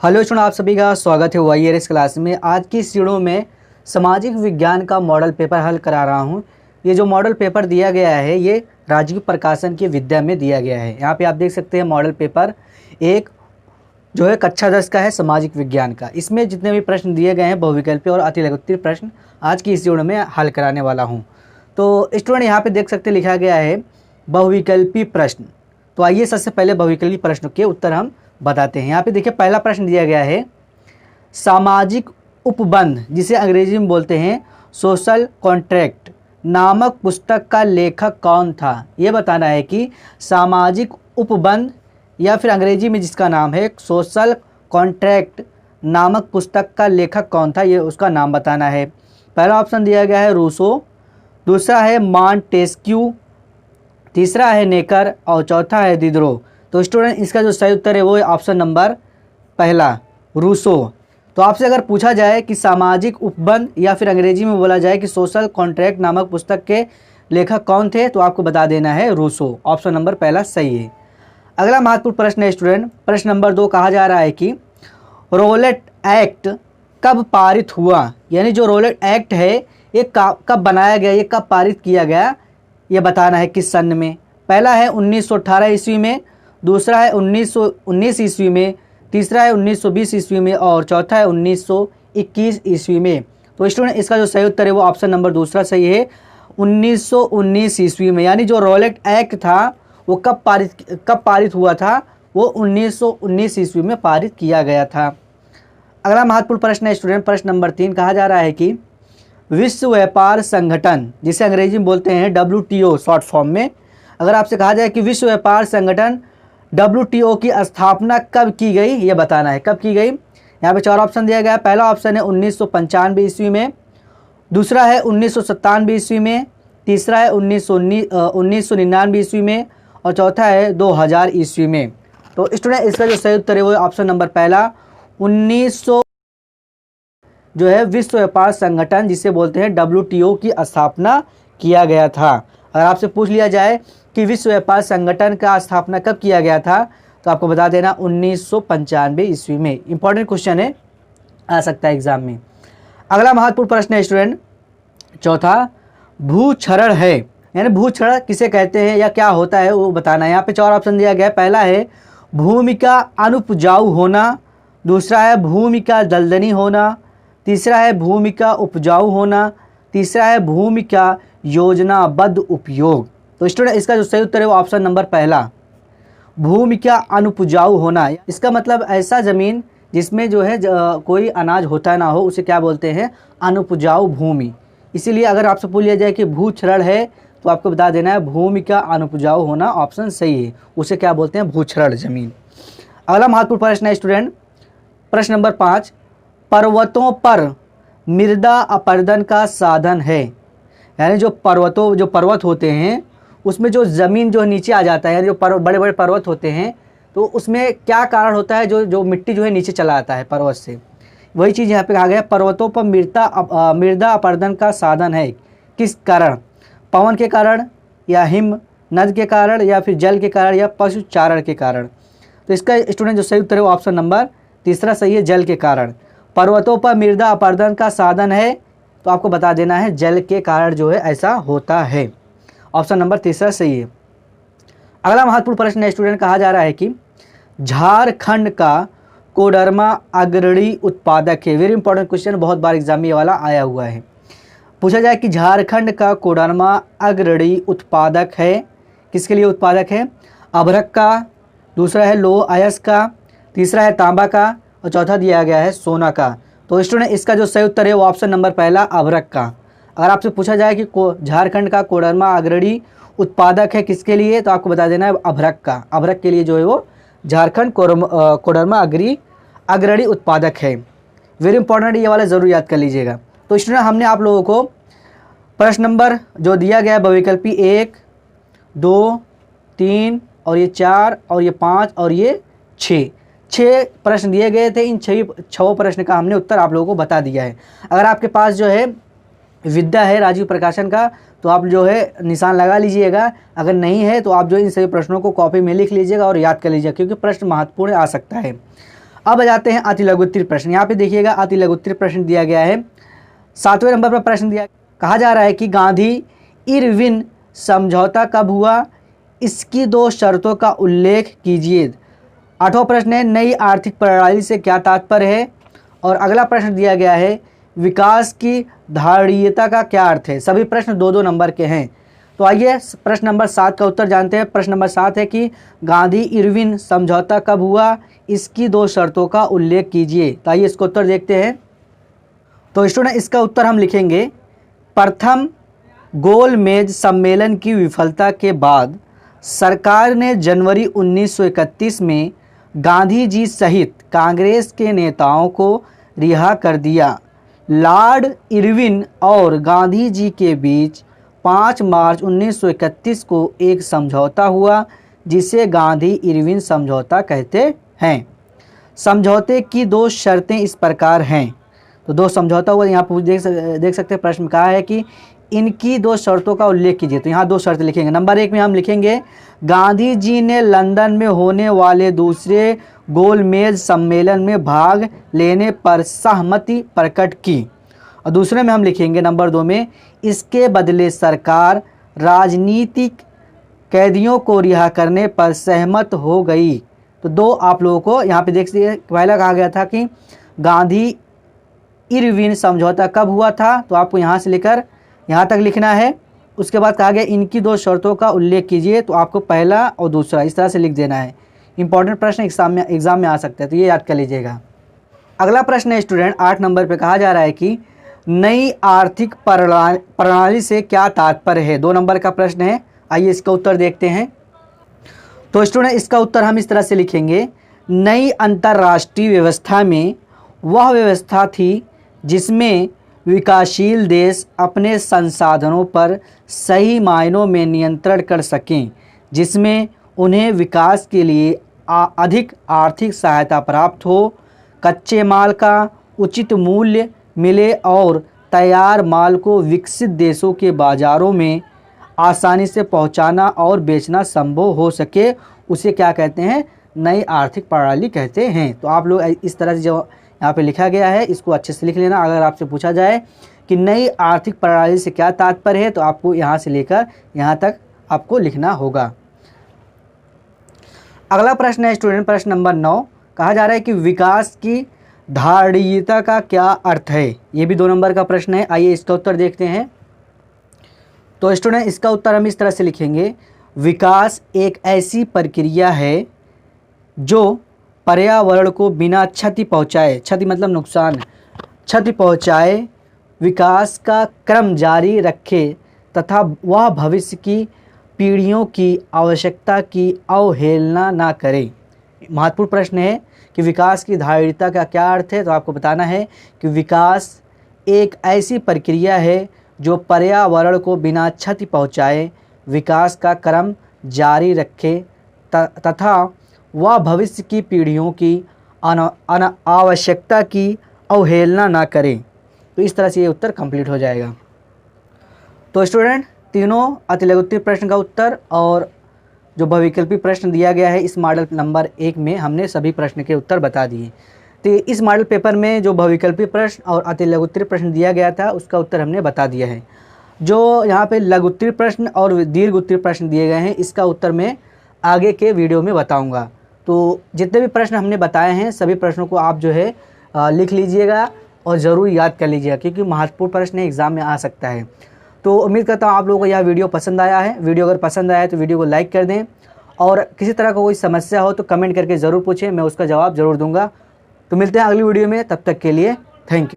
Hello student, आप सभी का स्वागत है वाईआरएस क्लास में। आज की इस वीडियो में सामाजिक विज्ञान का मॉडल पेपर हल करा रहा हूं। ये जो मॉडल पेपर दिया गया है ये राजीव प्रकाशन की विद्या में दिया गया है। यहाँ पे आप देख सकते हैं मॉडल पेपर एक जो है कक्षा 10 का है सामाजिक विज्ञान का। इसमें जितने भी प्रश्न दिए गए हैं बहुविकल्पीय और अतिलघुत्तरीय प्रश्न आज की इस वीडियो में हल कराने वाला हूँ। तो स्टूडेंट यहाँ पे देख सकते हैं लिखा गया है बहुविकल्पीय प्रश्न। तो आइए सबसे पहले बहुविकल्पीय प्रश्न के उत्तर हम बताते हैं। यहाँ पे देखिए पहला प्रश्न दिया गया है सामाजिक उपबंध, जिसे अंग्रेजी में बोलते हैं सोशल कॉन्ट्रैक्ट नामक पुस्तक का लेखक कौन था। ये बताना है कि सामाजिक उपबंध या फिर अंग्रेजी में जिसका नाम है सोशल कॉन्ट्रैक्ट नामक पुस्तक का लेखक कौन था, ये उसका नाम बताना है। पहला ऑप्शन दिया गया है रूसो, दूसरा है मॉन्टेस्क्यू, तीसरा है नेकर और चौथा है दिदरो। तो स्टूडेंट इसका जो सही उत्तर है वो है ऑप्शन नंबर पहला रूसो। तो आपसे अगर पूछा जाए कि सामाजिक उपबंध या फिर अंग्रेजी में बोला जाए कि सोशल कॉन्ट्रैक्ट नामक पुस्तक के लेखक कौन थे, तो आपको बता देना है रूसो। ऑप्शन नंबर पहला सही है। अगला महत्वपूर्ण प्रश्न है स्टूडेंट, प्रश्न नंबर 2 कहा जा रहा है कि रोलेट एक्ट कब पारित हुआ। यानी जो रोलेट एक्ट है ये कब बनाया गया, ये कब पारित किया गया, ये बताना है किस सन में। पहला है 1918 ईस्वी में, दूसरा है 1919 ईस्वी में, तीसरा है 1920 ईस्वी में और चौथा है 1921 ईस्वी में। तो स्टूडेंट इसका जो सही उत्तर है वो ऑप्शन नंबर दूसरा सही है, 1919 ईस्वी में। यानी जो रोलेट एक्ट था वो कब पारित हुआ था, वो 1919 ईस्वी में पारित किया गया था। अगला महत्वपूर्ण प्रश्न है स्टूडेंट, प्रश्न नंबर 3 कहा जा रहा है कि विश्व व्यापार संगठन, जिसे अंग्रेजी में बोलते हैं WTO शॉर्ट फॉर्म में, अगर आपसे कहा जाए कि विश्व व्यापार संगठन WTO की स्थापना कब की गई, ये बताना है कब की गई। यहाँ पे 4 ऑप्शन दिया गया है। पहला ऑप्शन है 1995 ईस्वी में, दूसरा है 1997 ईस्वी में, तीसरा है 1999 ईस्वी में और चौथा है 2000 ईस्वी में। तो स्टूडेंट इसका जो सही उत्तर है वो ऑप्शन नंबर पहला 1900 जो है विश्व व्यापार संगठन जिसे बोलते हैं WTO की स्थापना किया गया था। अगर आपसे पूछ लिया जाए कि विश्व व्यापार संगठन का स्थापना कब किया गया था, तो आपको बता देना 1995 ईस्वी में। इंपॉर्टेंट क्वेश्चन है, आ सकता है एग्जाम में। अगला महत्वपूर्ण प्रश्न है स्टूडेंट चौथा, भूक्षरण है, यानी भूक्षरण किसे कहते हैं या क्या होता है वो बताना है। यहाँ पे 4 ऑप्शन दिया गया है। पहला है भूमि का अनुपजाऊ होना, दूसरा है भूमि का दलदली होना, तीसरा है भूमि का उपजाऊ होना, तीसरा है भूमि का योजनाबद्ध उपयोग। तो स्टूडेंट इसका जो सही उत्तर है वो ऑप्शन नंबर पहला भूमि का अनुपजाऊ होना। इसका मतलब ऐसा ज़मीन जिसमें जो है कोई अनाज होता ना हो उसे क्या बोलते हैं, अनुपजाऊ भूमि। इसीलिए अगर आपसे पूछ लिया जाए कि भूक्षरण है तो आपको बता देना है भूमि का अनुपजाऊ होना ऑप्शन सही है, उसे क्या बोलते हैं, भूक्षरण ज़मीन। अगला महत्वपूर्ण प्रश्न है स्टूडेंट, प्रश्न नंबर 5, पर्वतों पर मृदा अपरदन का साधन है। यानी जो पर्वत होते हैं उसमें जो ज़मीन जो नीचे आ जाता है, यानी जो बड़े बड़े पर्वत होते हैं तो उसमें क्या कारण होता है, जो मिट्टी जो है नीचे चला आता है पर्वत से। वही चीज़ यहाँ पे कहा गया, पर्वतों पर मृदा अपरदन का साधन है किस कारण, पवन के कारण या हिम नद के कारण या फिर जल के कारण या पशुचारण के कारण। तो इसका स्टूडेंट जो सही उत्तर है वो ऑप्शन नंबर तीसरा सही है, जल के कारण। पर्वतों पर मृदा अपरदन का साधन है तो आपको बता देना है जल के कारण जो है ऐसा होता है। ऑप्शन नंबर तीसरा सही है। अगला महत्वपूर्ण प्रश्न है स्टूडेंट, कहा जा रहा है कि झारखंड का कोडरमा अग्रणी उत्पादक है। वेरी इंपॉर्टेंट क्वेश्चन, बहुत बार एग्जाम में ये वाला आया हुआ है। पूछा जाए कि झारखंड का कोडरमा अग्रणी उत्पादक है, किसके लिए उत्पादक है, अभ्रक का, दूसरा है लोह अयस्क का, तीसरा है तांबा का और चौथा दिया गया है सोना का। तो स्टूडेंट इसका जो सही उत्तर है वो ऑप्शन नंबर पहला अभ्रक का। अगर आपसे पूछा जाए कि झारखंड का कोडरमा अग्रणी उत्पादक है किसके लिए, तो आपको बता देना है अभ्रक का। अभ्रक के लिए जो है वो झारखंड कोडरमा अग्रणी उत्पादक है। वेरी इंपॉर्टेंट, ये वाला ज़रूर याद कर लीजिएगा। तो स्टूडेंट हमने आप लोगों को प्रश्न नंबर जो दिया गया है बहुविकल्पी 1, 2, 3 और ये 4 और ये 5 और ये 6 प्रश्न दिए गए थे। इन 6 प्रश्न का हमने उत्तर आप लोगों को बता दिया है। अगर आपके पास जो है विद्या है राजीव प्रकाशन का तो आप जो है निशान लगा लीजिएगा, अगर नहीं है तो आप जो इन सभी प्रश्नों को कॉपी में लिख लीजिएगा और याद कर लीजिएगा, क्योंकि प्रश्न महत्वपूर्ण आ सकता है। अब आ जाते हैं अति लघु उत्तरीय प्रश्न। यहाँ पे देखिएगा अति लघु उत्तरीय प्रश्न दिया गया है। 7वें नंबर पर प्रश्न दिया, कहा जा रहा है कि गांधी इरविन समझौता कब हुआ, इसकी 2 शर्तों का उल्लेख कीजिए। 8वां प्रश्न है नई आर्थिक प्रणाली से क्या तात्पर्य है। और अगला प्रश्न दिया गया है विकास की धारणीयता का क्या अर्थ है। सभी प्रश्न 2-2 नंबर के हैं। तो आइए प्रश्न नंबर 7 का उत्तर जानते हैं। प्रश्न नंबर 7 है कि गांधी इरविन समझौता कब हुआ, इसकी 2 शर्तों का उल्लेख कीजिए। तो आइए इसका उत्तर देखते हैं। तो स्टूडेंट इसका उत्तर हम लिखेंगे, प्रथम गोलमेज सम्मेलन की विफलता के बाद सरकार ने जनवरी 1931 में गांधी जी सहित कांग्रेस के नेताओं को रिहा कर दिया। लॉर्ड इरविन और गांधी जी के बीच 5 मार्च 1931 को एक समझौता हुआ जिसे गांधी इरविन समझौता कहते हैं। समझौते की 2 शर्तें इस प्रकार हैं। तो 2 समझौता हुआ, यहाँ पर देख सकते हैं प्रश्न कहा है कि इनकी 2 शर्तों का उल्लेख कीजिए। तो यहाँ 2 शर्तें लिखेंगे। नंबर 1 में हम लिखेंगे गांधी जी ने लंदन में होने वाले दूसरे गोलमेज सम्मेलन में भाग लेने पर सहमति प्रकट की। और दूसरे में हम लिखेंगे नंबर 2 में इसके बदले सरकार राजनीतिक कैदियों को रिहा करने पर सहमत हो गई। तो 2 आप लोगों को यहाँ पे देख लीजिए। पहला कहा गया था कि गांधी इरविन समझौता कब हुआ था, तो आपको यहाँ से लेकर यहाँ तक लिखना है। उसके बाद कहा गया इनकी 2 शर्तों का उल्लेख कीजिए। तो आपको पहला और दूसरा इस तरह से लिख देना है। इंपॉर्टेंट प्रश्न एग्जाम में आ सकता है, तो ये याद कर लीजिएगा। अगला प्रश्न है स्टूडेंट 8 नंबर पे, कहा जा रहा है कि नई आर्थिक प्रणाली से क्या तात्पर्य है। 2 नंबर का प्रश्न है। आइए इसका उत्तर देखते हैं। तो स्टूडेंट इसका उत्तर हम इस तरह से लिखेंगे, नई अंतर्राष्ट्रीय व्यवस्था में वह व्यवस्था थी जिसमें विकासशील देश अपने संसाधनों पर सही मायनों में नियंत्रण कर सकें, जिसमें उन्हें विकास के लिए अधिक आर्थिक सहायता प्राप्त हो, कच्चे माल का उचित मूल्य मिले और तैयार माल को विकसित देशों के बाज़ारों में आसानी से पहुंचाना और बेचना संभव हो सके, उसे क्या कहते हैं, नई आर्थिक प्रणाली कहते हैं। तो आप लोग इस तरह से जो यहाँ पे लिखा गया है इसको अच्छे से लिख लेना। अगर आपसे पूछा जाए कि नई आर्थिक प्रणाली से क्या तात्पर्य है, तो आपको यहाँ से लेकर यहाँ तक आपको लिखना होगा। अगला प्रश्न है स्टूडेंट प्रश्न नंबर 9, कहा जा रहा है कि विकास की धारणीयता का क्या अर्थ है। ये भी 2 नंबर का प्रश्न है। आइए इसका उत्तर देखते हैं। तो स्टूडेंट इसका उत्तर हम इस तरह से लिखेंगे, विकास एक ऐसी प्रक्रिया है जो पर्यावरण को बिना क्षति पहुंचाए, क्षति मतलब नुकसान, क्षति पहुंचाए विकास का क्रम जारी रखे तथा वह भविष्य की पीढ़ियों की आवश्यकता की अवहेलना ना करे। महत्वपूर्ण प्रश्न है कि विकास की धारणीयता का क्या अर्थ है। तो आपको बताना है कि विकास एक ऐसी प्रक्रिया है जो पर्यावरण को बिना क्षति पहुंचाए विकास का क्रम जारी रखे तथा वह भविष्य की पीढ़ियों की आवश्यकता की अवहेलना ना करें। तो इस तरह से ये उत्तर कंप्लीट हो जाएगा। तो स्टूडेंट तीनों अति लघु उत्तरीय प्रश्न का उत्तर और जो बहुविकल्पी प्रश्न दिया गया है इस मॉडल नंबर 1 में हमने सभी प्रश्न के उत्तर बता दिए। तो इस मॉडल पेपर में जो बहुविकल्पी प्रश्न और अति लघु उत्तरीय प्रश्न दिया गया था उसका उत्तर हमने बता दिया है। जो यहाँ पे लघु उत्तरीय प्रश्न और दीर्घ उत्तरीय प्रश्न दिए गए हैं इसका उत्तर मैं आगे के वीडियो में बताऊँगा। तो जितने भी प्रश्न हमने बताए हैं सभी प्रश्नों को आप जो है लिख लीजिएगा और ज़रूर याद कर लीजिएगा, क्योंकि महत्वपूर्ण प्रश्न एग्ज़ाम में आ सकता है। तो उम्मीद करता हूँ आप लोगों को यह वीडियो पसंद आया है। वीडियो अगर पसंद आया है तो वीडियो को लाइक कर दें और किसी तरह का कोई समस्या हो तो कमेंट करके ज़रूर पूछें, मैं उसका जवाब ज़रूर दूंगा। तो मिलते हैं अगली वीडियो में, तब तक के लिए थैंक यू।